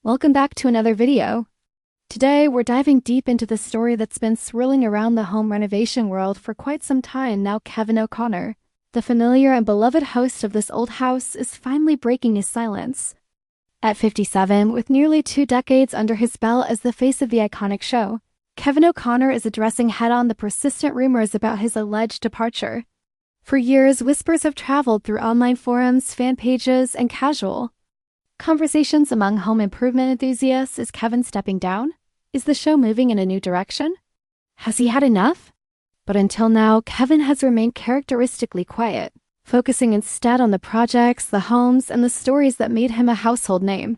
Welcome back to another video. Today, we're diving deep into the story that's been swirling around the home renovation world for quite some time now. Kevin O'Connor, the familiar and beloved host of this old house, is finally breaking his silence. At 57, with nearly 2 decades under his belt as the face of the iconic show, Kevin O'Connor is addressing head-on the persistent rumors about his alleged departure. For years, whispers have traveled through online forums, fan pages, and casual conversations among home improvement enthusiasts. Is Kevin stepping down? Is the show moving in a new direction? Has he had enough? But until now, Kevin has remained characteristically quiet, focusing instead on the projects, the homes, and the stories that made him a household name.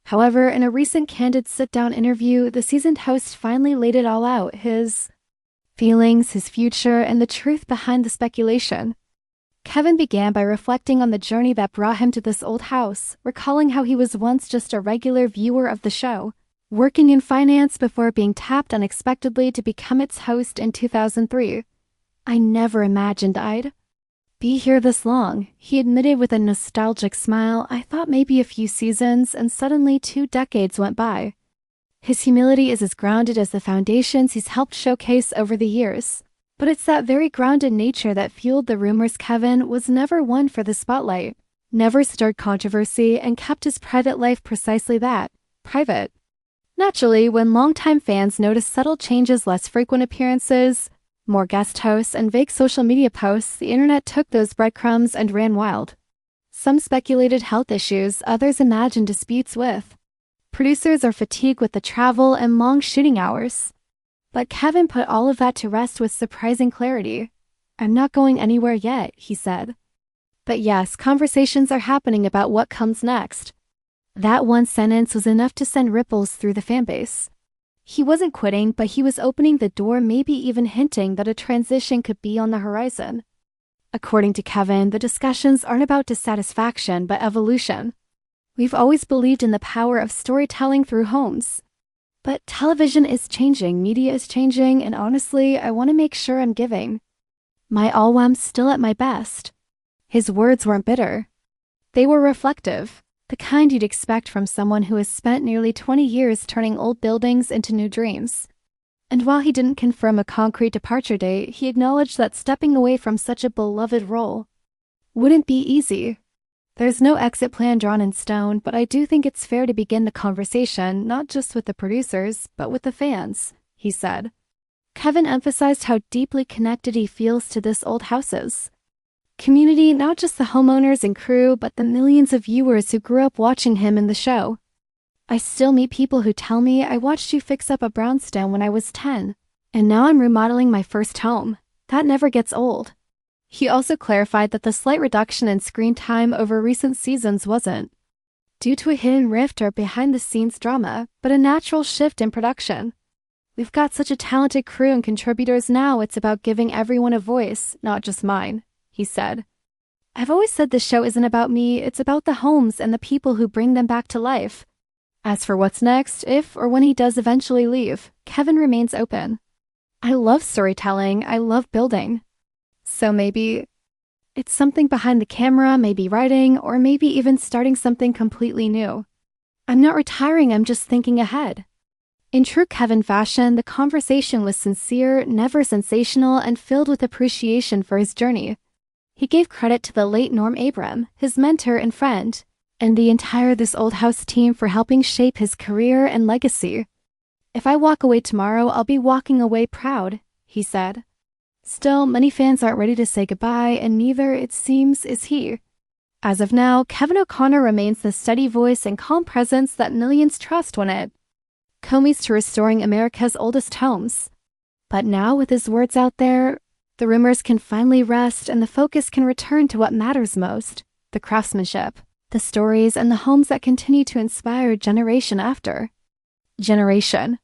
However, in a recent candid sit-down interview, the seasoned host finally laid it all out: his feelings, his future, and the truth behind the speculation. Kevin began by reflecting on the journey that brought him to this old house, recalling how he was once just a regular viewer of the show, working in finance before being tapped unexpectedly to become its host in 2003. "I never imagined I'd be here this long," he admitted with a nostalgic smile. "I thought maybe a few seasons, and suddenly 2 decades went by." His humility is as grounded as the foundations he's helped showcase over the years. But it's that very grounded nature that fueled the rumors. Kevin was never one for the spotlight, never stirred controversy, and kept his private life precisely that, private. Naturally, when longtime fans noticed subtle changes, less frequent appearances, more guest hosts, and vague social media posts, the internet took those breadcrumbs and ran wild. Some speculated health issues, others imagined disputes with producers or fatigue with the travel and long shooting hours. But Kevin put all of that to rest with surprising clarity. "I'm not going anywhere yet," he said. But yes, conversations are happening about what comes next. That one sentence was enough to send ripples through the fanbase. He wasn't quitting, but he was opening the door, maybe even hinting that a transition could be on the horizon. According to Kevin, the discussions aren't about dissatisfaction, but evolution. "We've always believed in the power of storytelling through homes. But television is changing, media is changing, and honestly, I want to make sure I'm giving my all while I'm still at my best." His words weren't bitter. They were reflective, the kind you'd expect from someone who has spent nearly 20 years turning old buildings into new dreams. And while he didn't confirm a concrete departure date, he acknowledged that stepping away from such a beloved role wouldn't be easy. "There's no exit plan drawn in stone, but I do think it's fair to begin the conversation, not just with the producers, but with the fans," he said. Kevin emphasized how deeply connected he feels to this old house's community, not just the homeowners and crew, but the millions of viewers who grew up watching him in the show. "I still meet people who tell me, 'I watched you fix up a brownstone when I was 10, and now I'm remodeling my first home.' That never gets old." He also clarified that the slight reduction in screen time over recent seasons wasn't due to a hidden rift or behind-the-scenes drama, but a natural shift in production. "We've got such a talented crew and contributors now, it's about giving everyone a voice, not just mine," he said. "I've always said this show isn't about me, it's about the homes and the people who bring them back to life." As for what's next, if or when he does eventually leave, Kevin remains open. "I love storytelling, I love building. So maybe it's something behind the camera, maybe writing, or maybe even starting something completely new. I'm not retiring, I'm just thinking ahead." In true Kevin fashion, the conversation was sincere, never sensational, and filled with appreciation for his journey. He gave credit to the late Norm Abram, his mentor and friend, and the entire This Old House team for helping shape his career and legacy. "If I walk away tomorrow, I'll be walking away proud," he said. Still, many fans aren't ready to say goodbye, and neither, it seems, is he. As of now, Kevin O'Connor remains the steady voice and calm presence that millions trust when it comes to restoring America's oldest homes. But now, with his words out there, the rumors can finally rest and the focus can return to what matters most: the craftsmanship, the stories, and the homes that continue to inspire generation after generation.